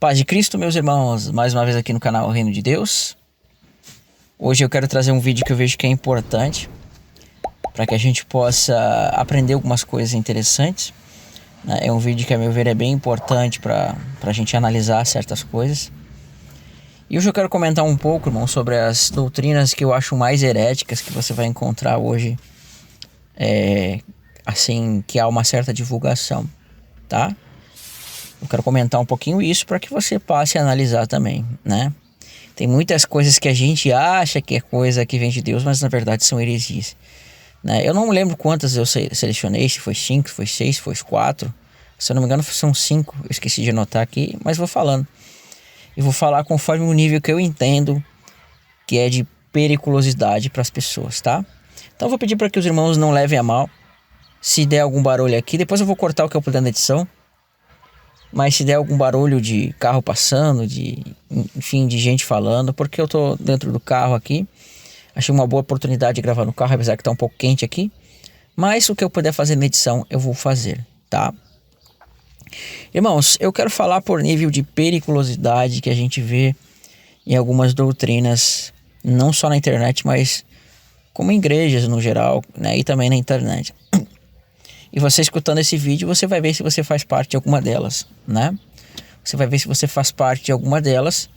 Paz de Cristo, meus irmãos, mais uma vez aqui no canal Reino de Deus. Hoje eu quero trazer um vídeo que eu vejo que é importante para que a gente possa aprender algumas coisas interessantes. É um vídeo que, a meu ver, é bem importante para a gente analisar certas coisas. E hoje eu quero comentar um pouco, irmão, sobre as doutrinas que eu acho mais heréticas que você vai encontrar hoje, assim, que há uma certa divulgação, tá? Eu quero comentar um pouquinho isso para que você passe a analisar também, né? Tem muitas coisas que a gente acha que é coisa que vem de Deus, mas na verdade são heresias, né? Eu não lembro quantas eu selecionei, se foi 5, se foi 6, se foi 4. Se eu não me engano são 5, eu esqueci de anotar aqui, mas vou falando. E vou falar conforme o nível que eu entendo que é de periculosidade para as pessoas, tá? Então eu vou pedir para que os irmãos não levem a mal. Se der algum barulho aqui, depois eu vou cortar o que eu puder na edição. Mas se der algum barulho de carro passando, enfim, de gente falando, porque eu tô dentro do carro aqui. Achei uma boa oportunidade de gravar no carro, apesar que tá um pouco quente aqui. Mas o que eu puder fazer na edição, eu vou fazer, tá? Irmãos, eu quero falar por nível de periculosidade que a gente vê em algumas doutrinas, não só na internet, mas como em igrejas no geral, né? E também na internet. E você escutando esse vídeo, você vai ver se você faz parte de alguma delas, né? Você vai ver se você faz parte de alguma delas.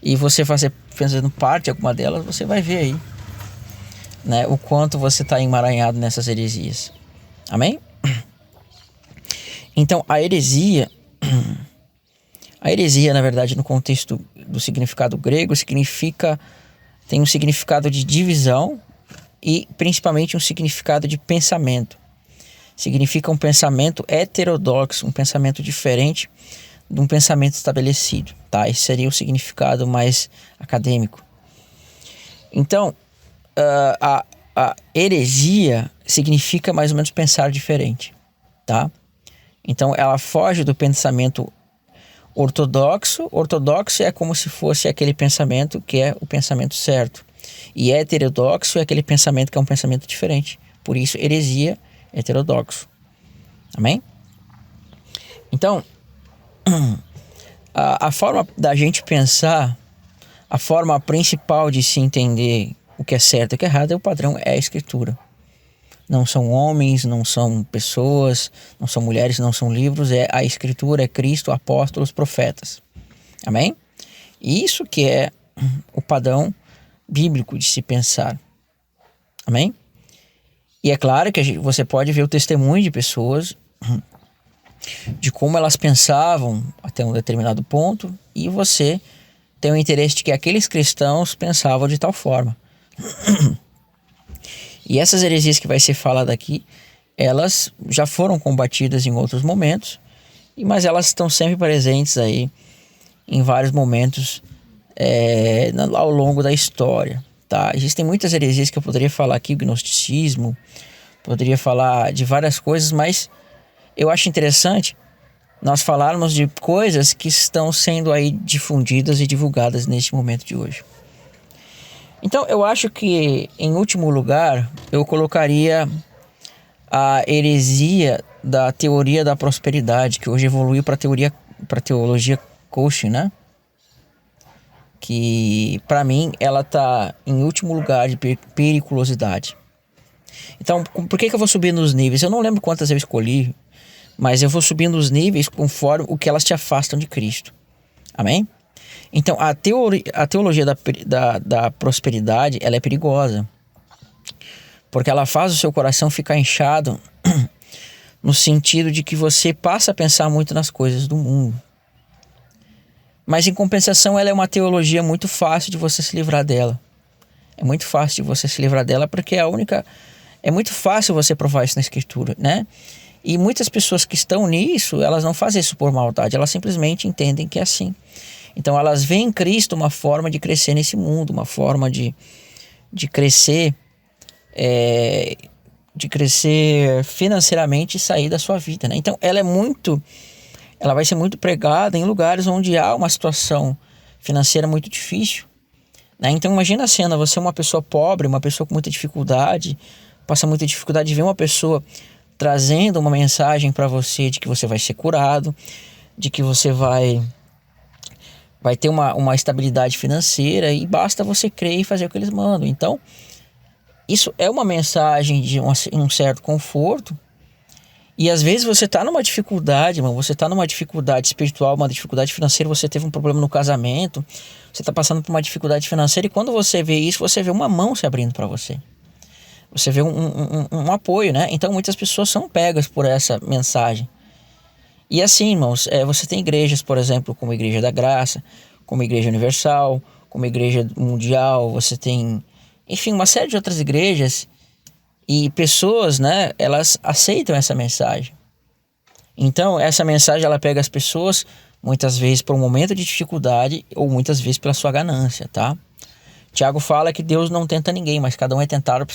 E você fazendo parte de alguma delas, você vai ver aí, né, o quanto você está emaranhado nessas heresias. Amém? Então, a heresia, na verdade, no contexto do significado grego, tem um significado de divisão e principalmente um significado de pensamento. Significa um pensamento heterodoxo, um pensamento diferente de um pensamento estabelecido, tá? Esse seria o significado mais acadêmico. Então, a heresia significa mais ou menos pensar diferente, tá? Então, ela foge do pensamento ortodoxo. Ortodoxo é como se fosse aquele pensamento que é o pensamento certo. E heterodoxo é aquele pensamento que é um pensamento diferente. Por isso, heresia heterodoxo. Amém? Então, a forma da gente pensar, a forma principal de se entender o que é certo e o que é errado, o padrão é a Escritura. Não são homens, não são pessoas, não são mulheres, não são livros, é a Escritura, é Cristo, apóstolos, profetas. Amém? E isso que é o padrão bíblico de se pensar. Amém? E é claro que você pode ver o testemunho de pessoas, de como elas pensavam até um determinado ponto, e você tem o interesse de que aqueles cristãos pensavam de tal forma. E essas heresias que vai ser falada aqui, elas já foram combatidas em outros momentos, mas elas estão sempre presentes aí em vários momentos ao longo da história. Tá? Existem muitas heresias que eu poderia falar aqui, o gnosticismo, poderia falar de várias coisas, mas eu acho interessante nós falarmos de coisas que estão sendo aí difundidas e divulgadas neste momento de hoje. Então eu acho que, em último lugar, eu colocaria a heresia da teoria da prosperidade, que hoje evoluiu para teologia coaching, né? Que para mim ela tá em último lugar de periculosidade. Então, por que eu vou subir nos níveis? Eu não lembro quantas eu escolhi, mas eu vou subindo os níveis conforme o que elas te afastam de Cristo. Amém? Então, a teologia da prosperidade, ela é perigosa, porque ela faz o seu coração ficar inchado no sentido de que você passa a pensar muito nas coisas do mundo. Mas, em compensação, ela é uma teologia muito fácil de você se livrar dela. É muito fácil de você se livrar dela porque é muito fácil você provar isso na Escritura, né? E muitas pessoas que estão nisso, elas não fazem isso por maldade, elas simplesmente entendem que é assim. Então elas veem em Cristo uma forma de crescer nesse mundo, uma forma de crescer, financeiramente e sair da sua vida, né? Então ela vai ser muito pregada em lugares onde há uma situação financeira muito difícil, né? Então imagina a cena, você é uma pessoa pobre, uma pessoa com muita dificuldade, passa muita dificuldade de ver uma pessoa trazendo uma mensagem para você de que você vai ser curado, de que você vai vai ter uma estabilidade financeira e basta você crer e fazer o que eles mandam. Então, isso é uma mensagem de um certo conforto. E às vezes você tá numa dificuldade, mano, você tá numa dificuldade espiritual, uma dificuldade financeira, você teve um problema no casamento, você tá passando por uma dificuldade financeira e quando você vê isso, você vê uma mão se abrindo para você. Você vê um apoio, né? Então muitas pessoas são pegas por essa mensagem. E assim, irmãos, você tem igrejas, por exemplo, como a Igreja da Graça, como a Igreja Universal, como a Igreja Mundial, você tem, enfim, uma série de outras igrejas e pessoas, né, elas aceitam essa mensagem. Então, essa mensagem, ela pega as pessoas, muitas vezes por um momento de dificuldade ou muitas vezes pela sua ganância, tá? Tiago fala que Deus não tenta ninguém, mas cada um é tentado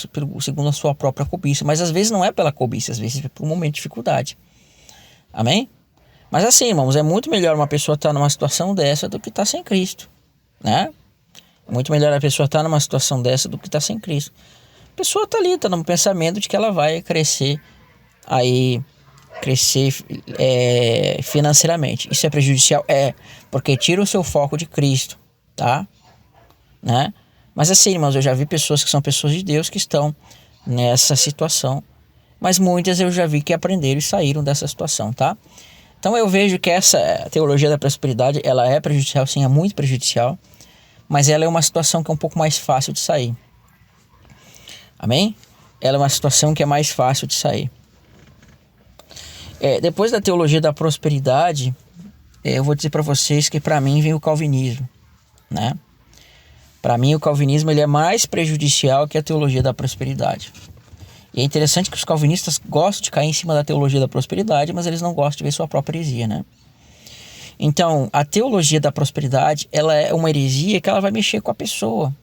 segundo a sua própria cobiça. Mas às vezes não é pela cobiça, às vezes é por um momento de dificuldade. Amém? Mas assim, irmãos, é muito melhor uma pessoa estar numa situação dessa do que estar sem Cristo, né? É muito melhor a pessoa estar numa situação dessa do que estar sem Cristo. A pessoa está ali, está no pensamento de que ela vai crescer financeiramente. Isso é prejudicial? É, porque tira o seu foco de Cristo, tá? Né? Mas assim, irmãos, eu já vi pessoas que são pessoas de Deus que estão nessa situação, mas muitas eu já vi que aprenderam e saíram dessa situação, tá? Então eu vejo que essa teologia da prosperidade, ela é prejudicial, sim, é muito prejudicial, mas ela é uma situação que é um pouco mais fácil de sair. Amém? Ela é uma situação que é mais fácil de sair. Depois da teologia da prosperidade, eu vou dizer para vocês que para mim vem o calvinismo, né? Para mim o calvinismo ele é mais prejudicial que a teologia da prosperidade. E é interessante que os calvinistas gostam de cair em cima da teologia da prosperidade, mas eles não gostam de ver sua própria heresia, né? Então, a teologia da prosperidade, ela é uma heresia que ela vai mexer com a pessoa.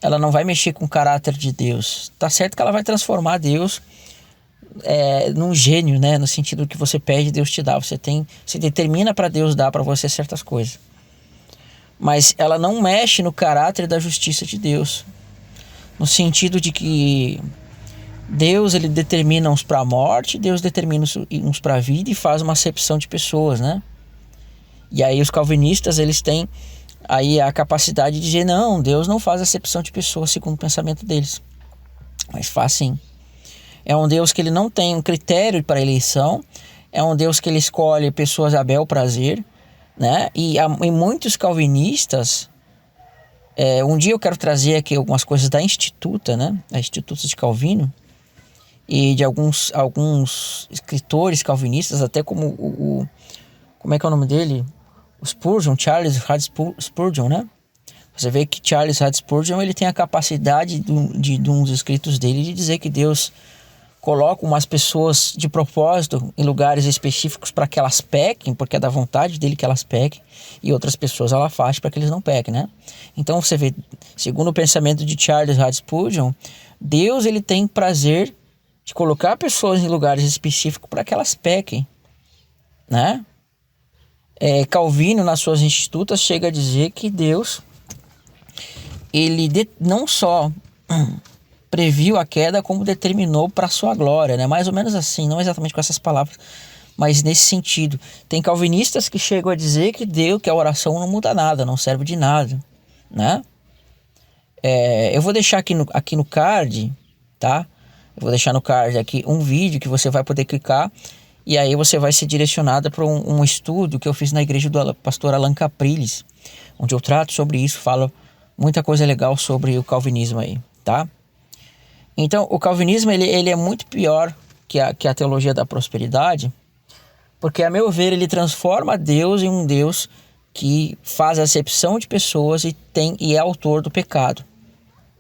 Ela não vai mexer com o caráter de Deus. Tá certo que ela vai transformar Deus num gênio, né? No sentido que você pede, Deus te dá. Você determina para Deus dar para você certas coisas. Mas ela não mexe no caráter da justiça de Deus. No sentido de que Deus ele determina uns para a morte, Deus determina uns para a vida e faz uma acepção de pessoas, né? E aí os calvinistas eles têm aí a capacidade de dizer não, Deus não faz acepção de pessoas segundo o pensamento deles, mas faz sim. É um Deus que ele não tem um critério para eleição, é um Deus que ele escolhe pessoas a bel prazer, né? E muitos calvinistas, um dia eu quero trazer aqui algumas coisas da Instituta, né? A Instituta de Calvino, e de alguns escritores calvinistas, até como como é que é o nome dele? O Spurgeon, Charles Haddon Spurgeon, né? Você vê que Charles Haddon Spurgeon ele tem a capacidade de um dos escritos dele de dizer que Deus coloca umas pessoas de propósito em lugares específicos para que elas pequem, porque é da vontade dele que elas pequem, e outras pessoas ela faz para que eles não pequem, né? Então você vê, segundo o pensamento de Charles Haddon Spurgeon, Deus ele tem prazer de colocar pessoas em lugares específicos para que elas pequem, né? Calvino, nas suas institutas, chega a dizer que Deus, ele não só previu a queda, como determinou para sua glória, né? Mais ou menos assim, não exatamente com essas palavras, mas nesse sentido. Tem calvinistas que chegam a dizer que Deus, que a oração não muda nada, não serve de nada, né? Eu vou deixar aqui no card, tá? Eu vou deixar no card aqui um vídeo que você vai poder clicar e aí você vai ser direcionado para um estudo que eu fiz na igreja do pastor Alan Capriles, onde eu trato sobre isso, falo muita coisa legal sobre o calvinismo aí, tá? Então, o calvinismo ele é muito pior que a teologia da prosperidade, porque, a meu ver, ele transforma Deus em um Deus que faz acepção de pessoas e é autor do pecado.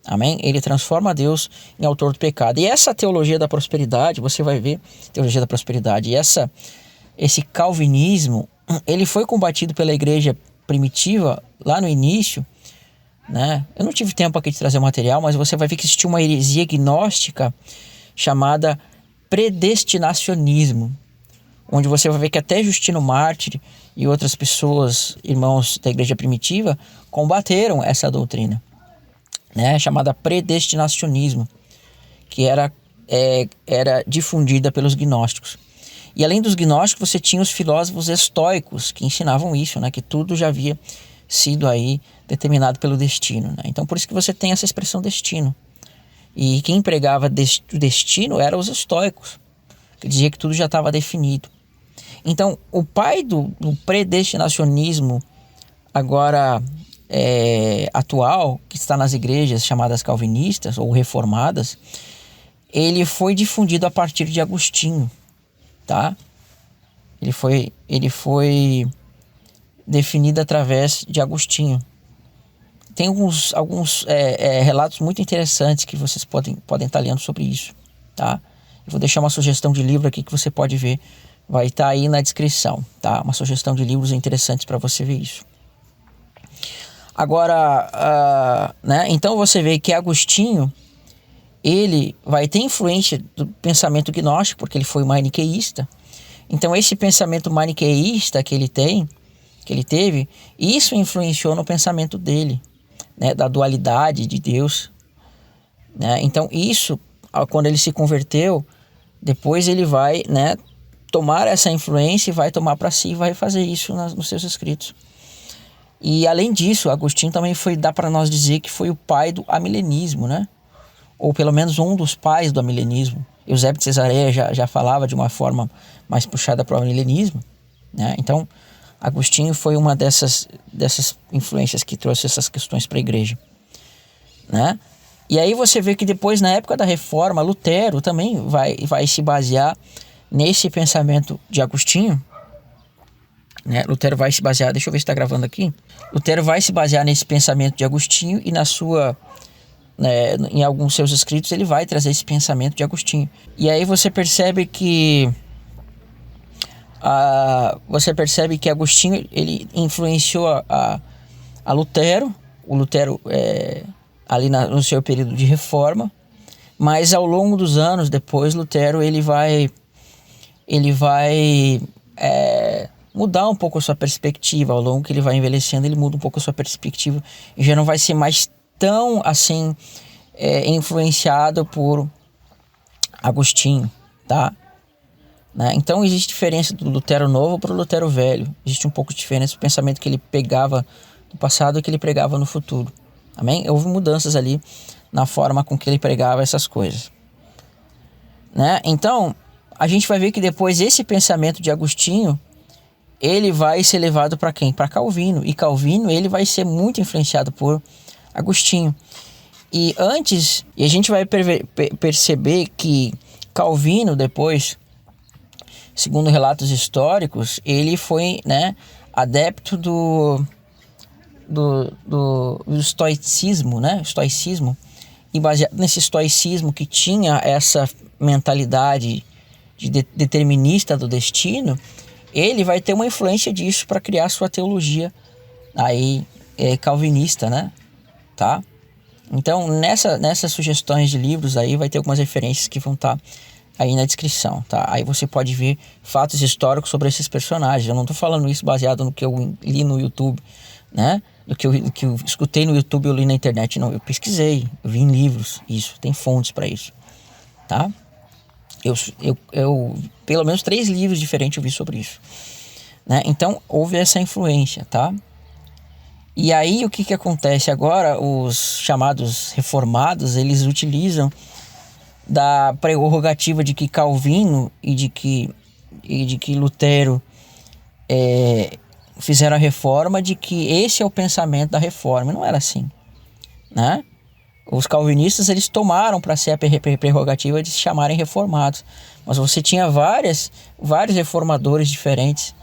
Amém? Ele transforma Deus em autor do pecado. E essa teologia da prosperidade, você vai ver, teologia da prosperidade, esse calvinismo, ele foi combatido pela igreja primitiva lá no início, né? Eu não tive tempo aqui de trazer o material, mas você vai ver que existia uma heresia gnóstica chamada predestinacionismo, onde você vai ver que até Justino Mártir e outras pessoas, irmãos da igreja primitiva, combateram essa doutrina, né, chamada predestinacionismo, que era difundida pelos gnósticos. E além dos gnósticos, você tinha os filósofos estoicos, que ensinavam isso, né? Que tudo já havia sido aí determinado pelo destino, né? Então, por isso que você tem essa expressão destino. E quem pregava o destino eram os estoicos, que dizia que tudo já estava definido. Então, o pai do predestinacionismo agora atual, que está nas igrejas chamadas calvinistas ou reformadas, ele foi difundido a partir de Agostinho, tá? Ele foi definido através de Agostinho. Tem alguns relatos muito interessantes que vocês podem estar lendo sobre isso, tá? Eu vou deixar uma sugestão de livro aqui que você pode ver, vai estar aí na descrição, tá? Uma sugestão de livros interessantes para você ver isso. Agora, né? Então você vê que Agostinho, ele vai ter influência do pensamento gnóstico, porque ele foi maniqueísta. Então esse pensamento maniqueísta que ele teve, isso influenciou no pensamento dele, né? Da dualidade de Deus, né? Então isso, quando ele se converteu, depois ele vai, né, tomar essa influência e vai tomar para si e vai fazer isso nos seus escritos. E além disso, Agostinho também dá para nós dizer que foi o pai do amilenismo, né? Ou pelo menos um dos pais do amilenismo. Eusébio de Cesareia já falava de uma forma mais puxada para o amilenismo, né? Então, Agostinho foi uma dessas influências que trouxe essas questões para a igreja, né? E aí você vê que depois, na época da Reforma, Lutero também vai se basear nesse pensamento de Agostinho, né? Lutero vai se basear, deixa eu ver se está gravando aqui. Lutero vai se basear nesse pensamento de Agostinho e em alguns seus escritos ele vai trazer esse pensamento de Agostinho. E aí você percebe que Agostinho ele influenciou a Lutero. O Lutero ali no seu período de reforma, mas ao longo dos anos depois Lutero ele vai mudar um pouco a sua perspectiva. Ao longo que ele vai envelhecendo, ele muda um pouco a sua perspectiva e já não vai ser mais tão assim influenciado por Agostinho, tá? Né? Então existe diferença do Lutero novo para o Lutero velho. Existe um pouco de diferença do pensamento que ele pegava no passado e que ele pregava no futuro. Amém? Houve mudanças ali na forma com que ele pregava essas coisas, né? Então a gente vai ver que depois esse pensamento de Agostinho ele vai ser levado para quem? Para Calvino. E Calvino ele vai ser muito influenciado por Agostinho. E a gente vai perceber que Calvino depois, segundo relatos históricos, ele foi, né, adepto do estoicismo, né? Estoicismo. E baseado nesse estoicismo que tinha essa mentalidade determinista do destino, ele vai ter uma influência disso para criar sua teologia aí calvinista, né? Tá? Então nessas sugestões de livros aí vai ter algumas referências que vão estar aí na descrição, tá? Aí você pode ver fatos históricos sobre esses personagens. Eu não estou falando isso baseado no que eu li no YouTube, né? Do que eu escutei no YouTube, eu li na internet. Não, eu pesquisei, eu vi em livros, isso, tem fontes para isso, tá? Eu pelo menos 3 livros diferentes eu vi sobre isso, né? Então houve essa influência, tá? E aí o que acontece agora? Os chamados reformados, eles utilizam da prerrogativa de que Calvino e de que Lutero fizeram a reforma, de que esse é o pensamento da reforma. Não era assim, né? Os calvinistas eles tomaram para si a prerrogativa de se chamarem reformados, mas você tinha vários reformadores diferentes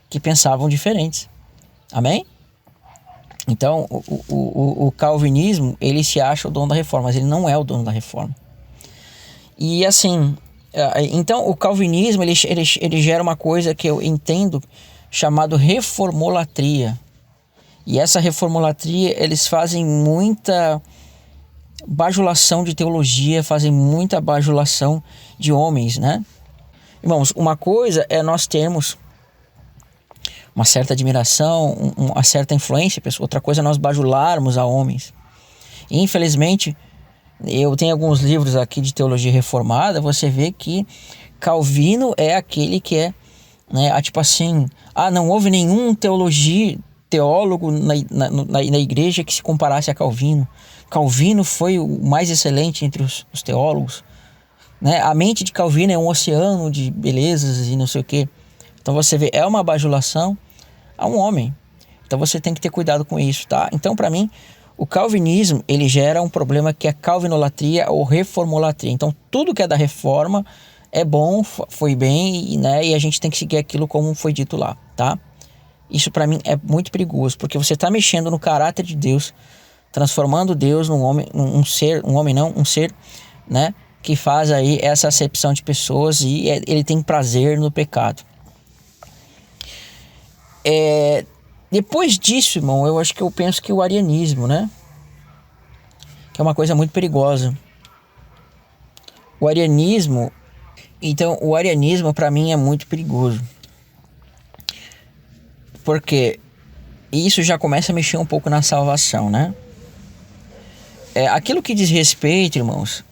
que pensavam diferentes. Amém? Então o calvinismo ele se acha o dono da reforma, mas ele não é o dono da reforma. E assim, então o calvinismo ele gera uma coisa que eu entendo chamado reformolatria. E essa reformolatria, eles fazem muita bajulação de teologia, fazem muita bajulação de homens, né? Irmãos, uma coisa é nós termos uma certa admiração, uma certa influência, outra coisa é nós bajularmos a homens. E, infelizmente, eu tenho alguns livros aqui de teologia reformada, você vê que Calvino é aquele que é, né, tipo assim, não houve nenhum teólogo na igreja que se comparasse a Calvino. Calvino foi o mais excelente entre os teólogos, né? A mente de Calvino é um oceano de belezas e não sei o quê. Então você vê, é uma bajulação a um homem. Então você tem que ter cuidado com isso, tá? Então, para mim, o calvinismo, ele gera um problema que é calvinolatria ou reformolatria. Então, tudo que é da reforma é bom, foi bem, né? E a gente tem que seguir aquilo como foi dito lá, tá? Isso para mim é muito perigoso, porque você está mexendo no caráter de Deus, transformando Deus num homem, um ser, né? Que faz aí essa acepção de pessoas e ele tem prazer no pecado. Depois disso, irmão, eu penso que o arianismo, né? Que é uma coisa muito perigosa. O arianismo para mim é muito perigoso. Porque isso já começa a mexer um pouco na salvação, né? Aquilo que diz respeito, irmãos,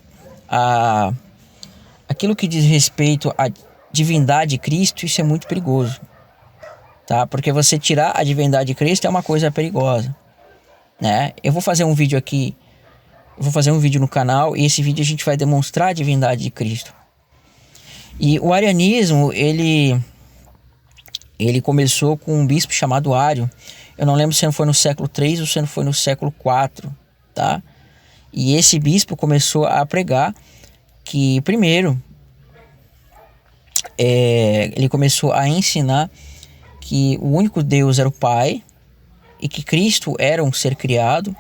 aquilo que diz respeito à divindade de Cristo, isso é muito perigoso, tá? Porque você tirar a divindade de Cristo é uma coisa perigosa, né? Eu vou fazer um vídeo no canal e esse vídeo a gente vai demonstrar a divindade de Cristo. E o arianismo, ele começou com um bispo chamado Ário. Eu não lembro se não foi no século III ou se não foi no século IV, tá? E esse bispo começou a pregar que, primeiro, ele começou a ensinar que o único Deus era o Pai e que Cristo era um ser criado,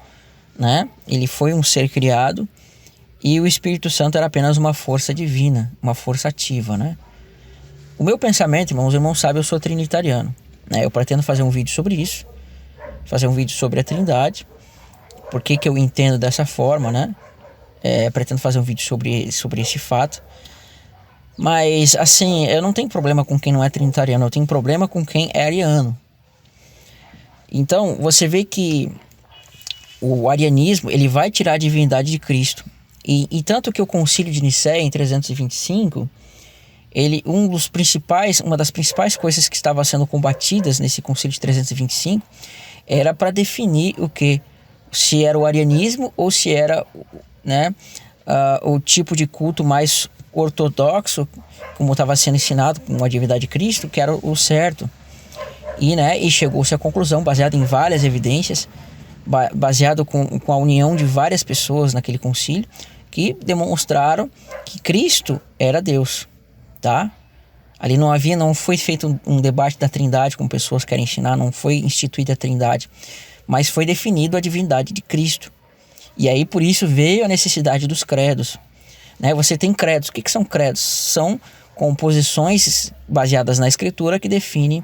né? Ele foi um ser criado e o Espírito Santo era apenas uma força divina, uma força ativa, né? O meu pensamento, irmãos, os irmãos sabem, eu sou trinitariano, né? Eu pretendo fazer um vídeo sobre isso, fazer um vídeo sobre a Trindade, por que eu entendo dessa forma, né? Pretendo fazer um vídeo sobre esse fato. Mas, assim, eu não tenho problema com quem não é trinitariano, eu tenho problema com quem é ariano. Então, você vê que o arianismo, ele vai tirar a divindade de Cristo. E tanto que o Concílio de Nicéia, em 325, uma das principais coisas que estava sendo combatidas nesse Concílio de 325 era para definir o que? Se era o arianismo ou se era, né, o tipo de culto mais ortodoxo, como estava sendo ensinado com a divindade de Cristo, que era o certo. E chegou-se à conclusão, baseado em várias evidências, baseado com a união de várias pessoas naquele concílio, que demonstraram que Cristo era Deus, tá? Ali não foi feito um debate da Trindade, como pessoas querem ensinar, não foi instituída a Trindade, mas foi definido a divindade de Cristo. E aí por isso veio a necessidade dos credos, né? Você tem credos. O que são credos? São composições baseadas na Escritura que definem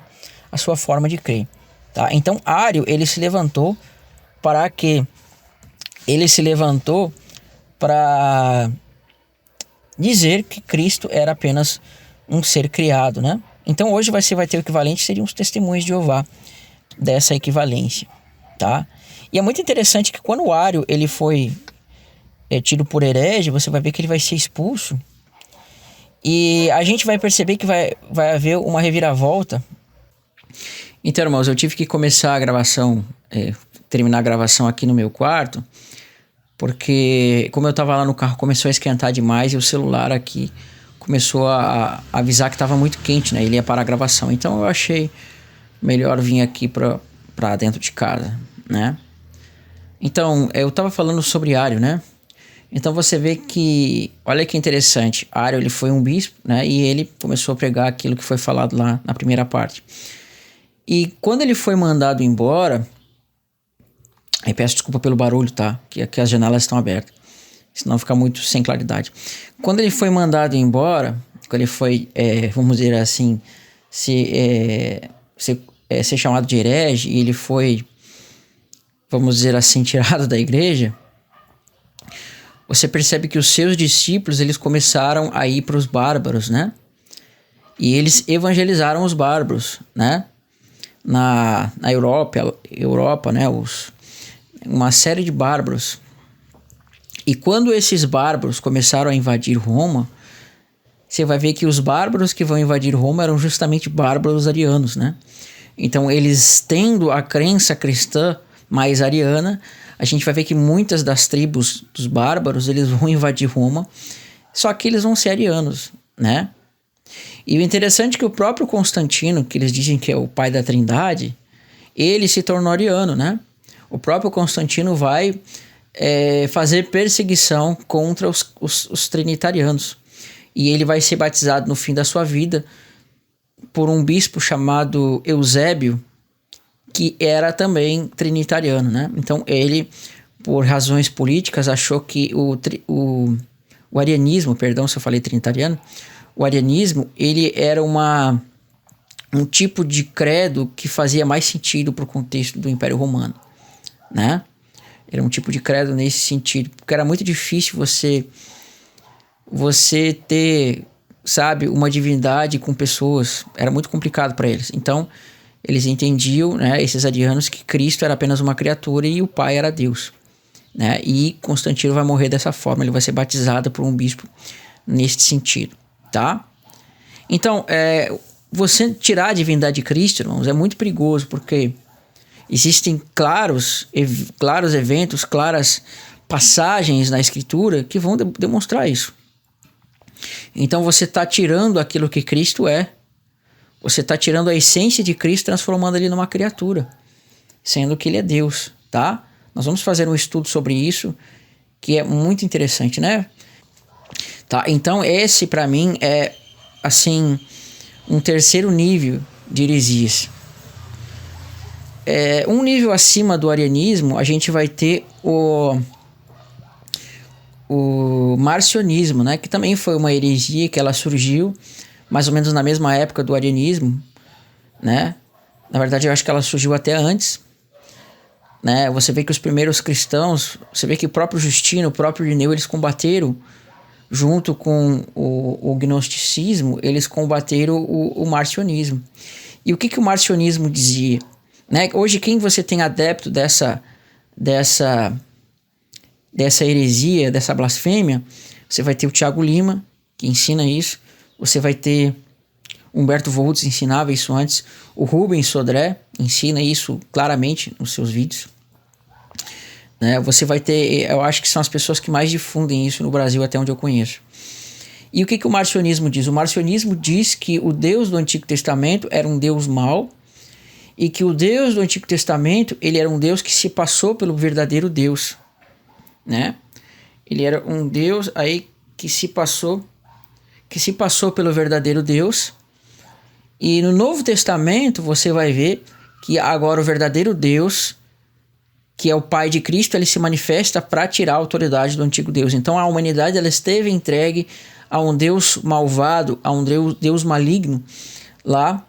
a sua forma de crer, tá? Então Ário, ele se levantou para dizer que Cristo era apenas um ser criado, né? Então hoje você vai ter o equivalente, seriam os testemunhos de Jeová dessa equivalência, tá? E é muito interessante que quando o Ário ele foi tido por herege, você vai ver que ele vai ser expulso. E a gente vai perceber que vai haver uma reviravolta. Então, irmãos, eu tive que começar a gravação, terminar a gravação aqui no meu quarto, porque como eu estava lá no carro, começou a esquentar demais e o celular aqui começou a avisar que estava muito quente, né? Ele ia parar a gravação. Então eu achei melhor vir aqui para dentro de casa, né? Então, eu estava falando sobre Ário, né? Então você vê que, olha que interessante, Ário ele foi um bispo, né? E ele começou a pregar aquilo que foi falado lá na primeira parte. E quando ele foi mandado embora, eu peço desculpa pelo barulho, tá? Que aqui as janelas estão abertas, senão fica muito sem claridade. Quando ele foi mandado embora, quando ele foi, vamos dizer assim, ser chamado de herege, e ele foi, vamos dizer assim, tirado da igreja, você percebe que os seus discípulos, eles começaram a ir para os bárbaros, né? E eles evangelizaram os bárbaros, né? Na Europa, né? Uma série de bárbaros. E quando esses bárbaros começaram a invadir Roma, você vai ver que os bárbaros que vão invadir Roma eram justamente bárbaros arianos, né? Então, eles tendo a crença cristã mais ariana, a gente vai ver que muitas das tribos dos bárbaros, eles vão invadir Roma, só que eles vão ser arianos, né? E o interessante é que o próprio Constantino, que eles dizem que é o pai da Trindade, ele se tornou ariano, né? O próprio Constantino vai fazer perseguição contra os trinitarianos. E ele vai ser batizado no fim da sua vida por um bispo chamado Eusébio, que era também trinitariano, né? Então ele, por razões políticas, achou que o arianismo, perdão se eu falei trinitariano, o arianismo, ele era um tipo de credo que fazia mais sentido para o contexto do Império Romano, né? Era um tipo de credo nesse sentido, porque era muito difícil você ter, sabe, uma divindade com pessoas, era muito complicado para eles. Então, eles entendiam, né, esses arianos, que Cristo era apenas uma criatura e o Pai era Deus, né? E Constantino vai morrer dessa forma, ele vai ser batizado por um bispo nesse sentido, tá? Então, você tirar a divindade de Cristo, irmãos, é muito perigoso, porque existem claros eventos, claras passagens na Escritura que vão demonstrar isso. Então você está tirando aquilo que Cristo é, você está tirando a essência de Cristo, transformando ele numa criatura, sendo que ele é Deus, tá? Nós vamos fazer um estudo sobre isso, que é muito interessante, né? Tá? Então esse para mim é, assim, um terceiro nível de heresias. Um nível acima do arianismo, a gente vai ter o marcionismo, né? Que também foi uma heresia que ela surgiu mais ou menos na mesma época do arianismo, né? Na verdade, eu acho que ela surgiu até antes, né? Você vê que os primeiros cristãos, você vê que o próprio Justino, o próprio Irineu, eles combateram, junto com o gnosticismo, eles combateram o marcionismo. E o que o marcionismo dizia? Né? Hoje, quem você tem adepto dessa heresia, dessa blasfêmia, você vai ter o Tiago Lima, que ensina isso. Você vai ter Humberto Volz, ensinava isso antes. O Rubens Sodré ensina isso claramente nos seus vídeos. Né? Você vai ter, eu acho que são as pessoas que mais difundem isso no Brasil, até onde eu conheço. E o que o marcionismo diz? O marcionismo diz que o Deus do Antigo Testamento era um Deus mau, e que o Deus do Antigo Testamento, ele era um Deus que se passou pelo verdadeiro Deus, né? Ele era um Deus aí que se passou pelo verdadeiro Deus. E no Novo Testamento você vai ver que agora o verdadeiro Deus, que é o Pai de Cristo, ele se manifesta para tirar a autoridade do antigo Deus. Então a humanidade, ela esteve entregue a um Deus malvado, a um Deus maligno, lá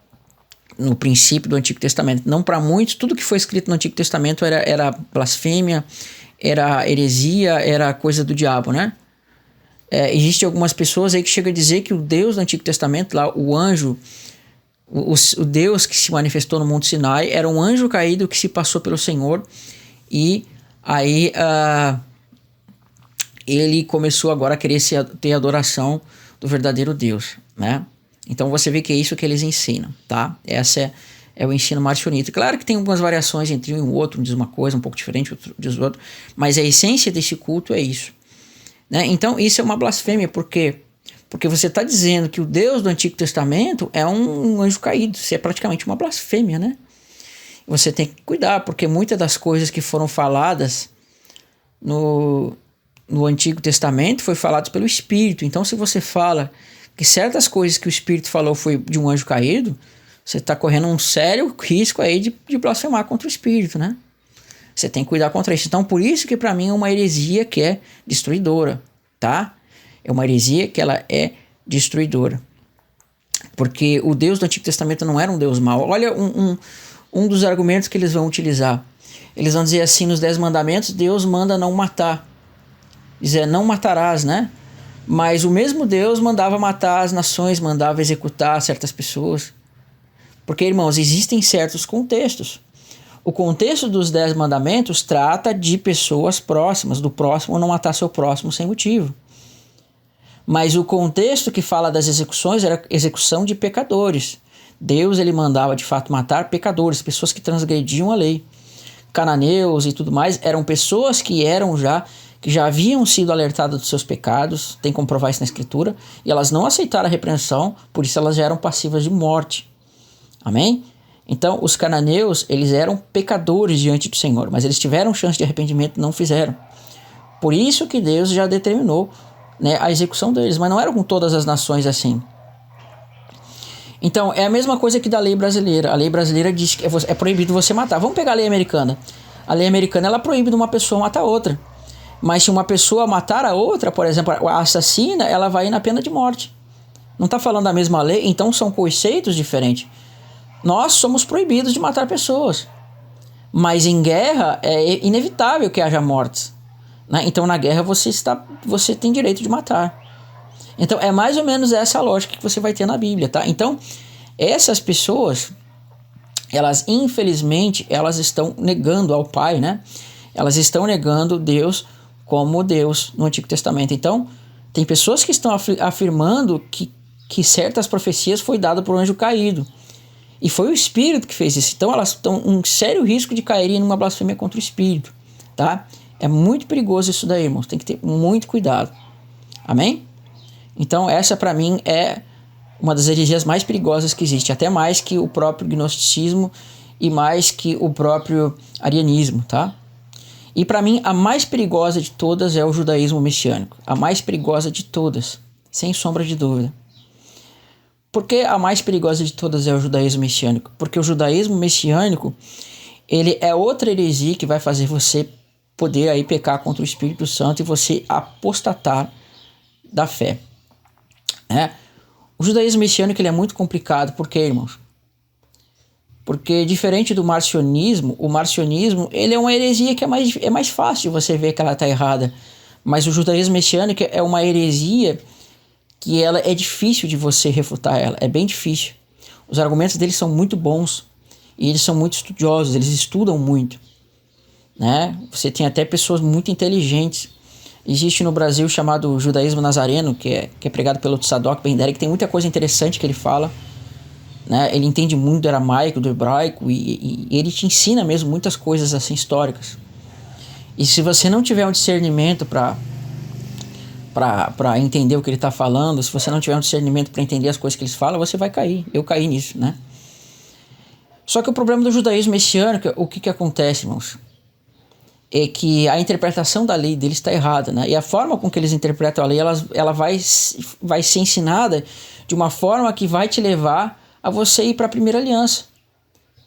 no princípio do Antigo Testamento. Não para muitos, tudo que foi escrito no Antigo Testamento era blasfêmia, era heresia, era coisa do diabo, né? Existem algumas pessoas aí que chegam a dizer que o Deus do Antigo Testamento, lá, o anjo, o Deus que se manifestou no Monte Sinai, era um anjo caído que se passou pelo Senhor, e aí ele começou agora a querer ter adoração do verdadeiro Deus, né? Então você vê que é isso que eles ensinam, tá? Essa é o ensino marcionista. Claro que tem algumas variações entre um e o outro, um diz uma coisa um pouco diferente, outro diz outra, mas a essência desse culto é isso, né? Então isso é uma blasfêmia, porque você está dizendo que o Deus do Antigo Testamento é um anjo caído. Isso é praticamente uma blasfêmia, né? Você tem que cuidar, porque muitas das coisas que foram faladas no Antigo Testamento foi falado pelo Espírito. Então se você fala que certas coisas que o Espírito falou foi de um anjo caído, você está correndo um sério risco aí de blasfemar contra o Espírito, né? Você tem que cuidar contra isso. Então, por isso que para mim é uma heresia que é destruidora, tá? É uma heresia que ela é destruidora. Porque o Deus do Antigo Testamento não era um Deus mau. Olha um dos argumentos que eles vão utilizar. Eles vão dizer assim, nos 10 mandamentos, Deus manda não matar. Dizer, não matarás, né? Mas o mesmo Deus mandava matar as nações, mandava executar certas pessoas. Porque, irmãos, existem certos contextos. O contexto dos 10 mandamentos trata de pessoas próximas, do próximo, ou não matar seu próximo sem motivo. Mas o contexto que fala das execuções era execução de pecadores. Deus ele mandava de fato matar pecadores, pessoas que transgrediam a lei. Cananeus e tudo mais eram pessoas que já haviam sido alertadas dos seus pecados, tem como provar isso na Escritura, e elas não aceitaram a repreensão, por isso elas já eram passivas de morte. Amém? Então, os cananeus, eles eram pecadores diante do Senhor, mas eles tiveram chance de arrependimento e não fizeram. Por isso que Deus já determinou, né, a execução deles, mas não era com todas as nações assim. Então, é a mesma coisa que da lei brasileira. A lei brasileira diz que é proibido você matar. Vamos pegar a lei americana. A lei americana, ela proíbe de uma pessoa matar outra. Mas se uma pessoa matar a outra, por exemplo, a assassina, ela vai na pena de morte. Não está falando da mesma lei, então são conceitos diferentes. Nós somos proibidos de matar pessoas. Mas em guerra é inevitável que haja mortes. Né? Então na guerra você tem direito de matar. Então é mais ou menos essa lógica que você vai ter na Bíblia, tá? Então essas pessoas, elas infelizmente, elas estão negando ao Pai, né? Elas estão negando Deus como Deus no Antigo Testamento. Então tem pessoas que estão afirmando que certas profecias foi dado por um anjo caído. E foi o Espírito que fez isso. Então elas estão em sério risco de caírem numa blasfêmia contra o Espírito, tá? É muito perigoso isso daí, irmãos. Tem que ter muito cuidado. Amém? Então essa para mim é uma das heresias mais perigosas que existe, até mais que o próprio gnosticismo e mais que o próprio arianismo, tá? E para mim a mais perigosa de todas é o judaísmo messiânico, a mais perigosa de todas, sem sombra de dúvida. Por que a mais perigosa de todas é o judaísmo messiânico? Porque o judaísmo messiânico, ele é outra heresia que vai fazer você poder aí pecar contra o Espírito Santo e você apostatar da fé. O judaísmo messiânico ele é muito complicado. Por quê, irmãos? Porque diferente do marcionismo, o marcionismo ele é uma heresia que é mais fácil de você ver que ela está errada. Mas o judaísmo messiânico é uma heresia que ela é difícil de você refutar ela. É bem difícil. Os argumentos deles são muito bons e eles são muito estudiosos, eles estudam muito. Né? Você tem até pessoas muito inteligentes. Existe no Brasil chamado judaísmo nazareno, que é pregado pelo Tzadok Ben-Derek, que tem muita coisa interessante que ele fala. Né? Ele entende muito do aramaico, do hebraico, e ele te ensina mesmo muitas coisas assim históricas. E se você não tiver um discernimento para entender o que ele está falando, se você não tiver um discernimento para entender as coisas que eles falam, você vai cair. Eu caí nisso, né? Só que o problema do judaísmo messiânico, o que acontece, irmãos? É que a interpretação da lei deles está errada, né? E a forma com que eles interpretam a lei, ela vai ser ensinada de uma forma que vai te levar a você ir para a primeira aliança,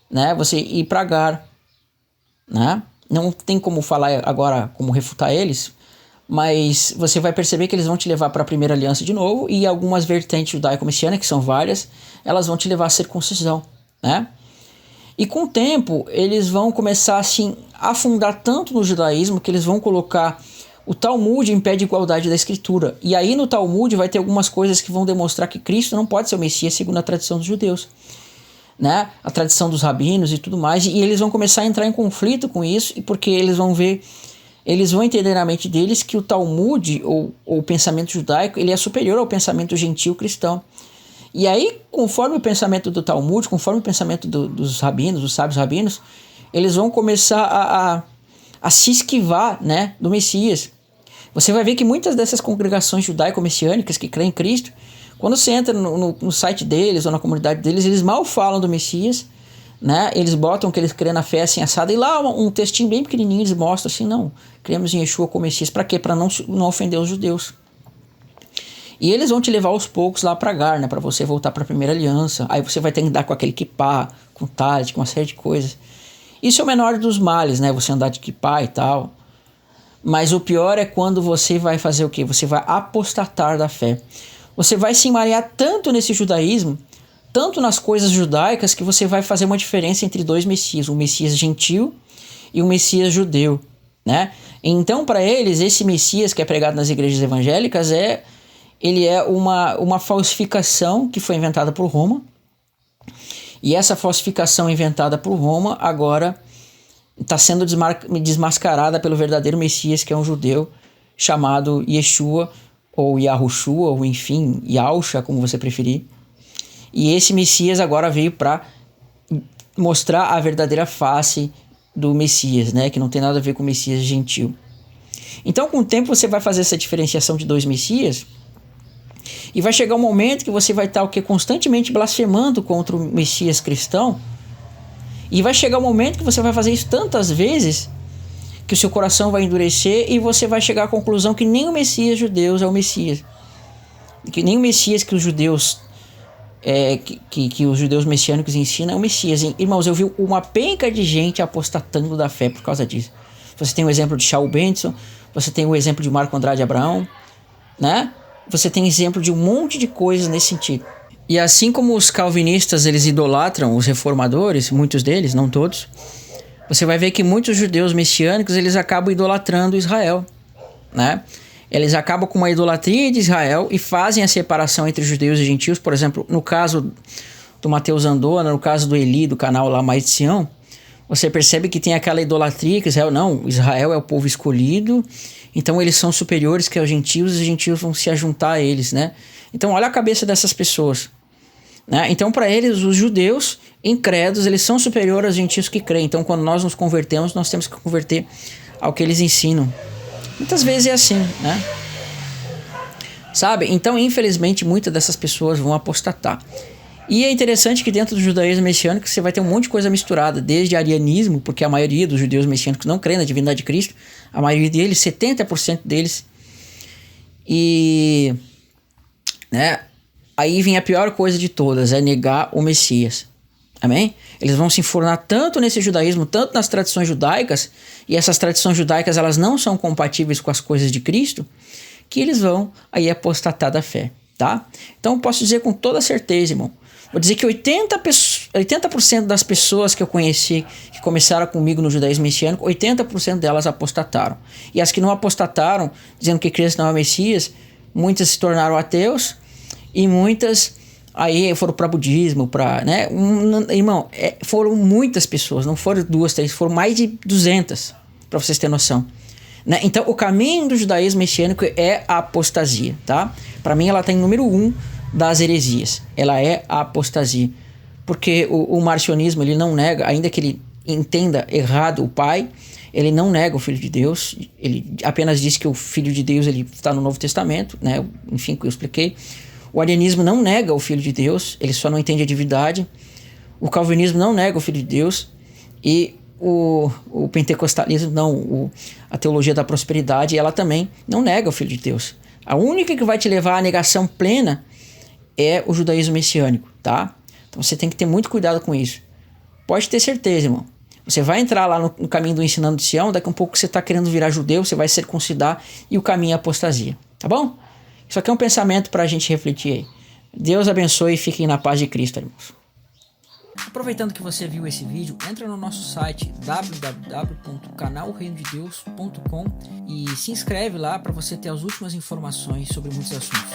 né? Você ir para Agar, né? Não tem como falar agora, como refutar eles, mas você vai perceber que eles vão te levar para a primeira aliança de novo, e algumas vertentes judaico-messiânicas, que são várias, elas vão te levar à circuncisão, né? E com o tempo, eles vão começar assim, a afundar tanto no judaísmo que eles vão colocar o Talmud em pé de igualdade da Escritura. E aí no Talmud vai ter algumas coisas que vão demonstrar que Cristo não pode ser o Messias segundo a tradição dos judeus, né? A tradição dos rabinos e tudo mais. E eles vão começar a entrar em conflito com isso, porque eles vão entender na mente deles que o Talmud, ou o pensamento judaico, ele é superior ao pensamento gentil cristão. E aí, conforme o pensamento do Talmud, conforme o pensamento dos rabinos, dos sábios rabinos, eles vão começar a se esquivar, né, do Messias. Você vai ver que muitas dessas congregações judaico-messiânicas que creem em Cristo, quando você entra no site deles ou na comunidade deles, eles mal falam do Messias, né? Eles botam que eles creem na fé assim assada, e lá um textinho bem pequenininho eles mostram assim, não, cremos em Yeshua como Messias. Para quê? Para não ofender os judeus. E eles vão te levar aos poucos lá para Agar, né? Para você voltar para a primeira aliança. Aí você vai ter que andar com aquele kippá, com talit, com uma série de coisas. Isso é o menor dos males, né? Você andar de kippá e tal. Mas o pior é quando você vai fazer o quê? Você vai apostatar da fé. Você vai se emaranhar tanto nesse judaísmo, tanto nas coisas judaicas, que você vai fazer uma diferença entre dois messias. Um messias gentil e um messias judeu, né? Então, para eles, esse messias que é pregado nas igrejas evangélicas ele é uma falsificação que foi inventada por Roma. E essa falsificação inventada por Roma agora está sendo desmascarada pelo verdadeiro Messias, que é um judeu chamado Yeshua, ou Yahushua, ou enfim, Yahusha, como você preferir. E esse Messias agora veio para mostrar a verdadeira face do Messias, né? Que não tem nada a ver com o Messias gentil. Então, com o tempo, você vai fazer essa diferenciação de dois Messias, e vai chegar um momento que você vai estar o quê? Constantemente blasfemando contra o Messias cristão, e vai chegar um momento que você vai fazer isso tantas vezes que o seu coração vai endurecer e você vai chegar à conclusão que nem o Messias judeu é o Messias, que nem o Messias que os judeus que os judeus messiânicos ensinam é o Messias. Irmãos, eu vi uma penca de gente apostatando da fé por causa disso. Você tem o exemplo de Shaul Benson, você tem o exemplo de Marco Andrade Abraão, né? Você tem exemplo de um monte de coisas nesse sentido. E assim como os calvinistas, eles idolatram os reformadores, muitos deles, não todos, você vai ver que muitos judeus messiânicos, eles acabam idolatrando Israel, né? Eles acabam com uma idolatria de Israel e fazem a separação entre judeus e gentios. Por exemplo, no caso do Mateus Andona, no caso do Eli, do canal lá Mais de Sião, você percebe que tem aquela idolatria que Israel é o povo escolhido, então eles são superiores que os gentios e os gentios vão se juntar a eles, né? Então olha a cabeça dessas pessoas, né? Então para eles, os judeus incrédulos, eles são superiores aos gentios que creem. Então quando nós nos convertemos, nós temos que converter ao que eles ensinam. Muitas vezes é assim, né? Sabe? Então, infelizmente, muitas dessas pessoas vão apostatar. E é interessante que dentro do judaísmo messiânico você vai ter um monte de coisa misturada, desde arianismo, porque a maioria dos judeus messiânicos não creem na divindade de Cristo, a maioria deles, 70% deles. E, né, aí vem a pior coisa de todas, é negar o Messias. Amém? Eles vão se enfornar tanto nesse judaísmo, tanto nas tradições judaicas, e essas tradições judaicas elas não são compatíveis com as coisas de Cristo, que eles vão aí apostatar da fé, tá? Então eu posso dizer com toda certeza, irmão, vou dizer que 80% das pessoas que eu conheci, que começaram comigo no judaísmo messiânico, 80% delas apostataram. E as que não apostataram, dizendo que Cristo não é o Messias, muitas se tornaram ateus, e muitas aí foram para budismo, né? Irmão, foram muitas pessoas, não foram 2, 3, foram mais de 200, para vocês terem noção. Né? Então, o caminho do judaísmo messiânico é a apostasia, tá? Para mim, ela está em número 1 das heresias. Ela é a apostasia. Porque o marcionismo, ele não nega, ainda que ele entenda errado o Pai, ele não nega o Filho de Deus, ele apenas diz que o Filho de Deus ele está no Novo Testamento, né? Enfim, que eu expliquei. O arianismo não nega o Filho de Deus, ele só não entende a divindade. O calvinismo não nega o Filho de Deus. E o pentecostalismo, a teologia da prosperidade, ela também não nega o Filho de Deus. A única que vai te levar à negação plena é o judaísmo messiânico, tá? Então você tem que ter muito cuidado com isso. Pode ter certeza, irmão. Você vai entrar lá no caminho do ensinando de Sião, daqui a um pouco você está querendo virar judeu, você vai circuncidar e o caminho é a apostasia, tá bom? Isso aqui é um pensamento para a gente refletir aí. Deus abençoe e fiquem na paz de Cristo, irmãos. Aproveitando que você viu esse vídeo, entra no nosso site www.canalreinodedeus.com e se inscreve lá para você ter as últimas informações sobre muitos assuntos.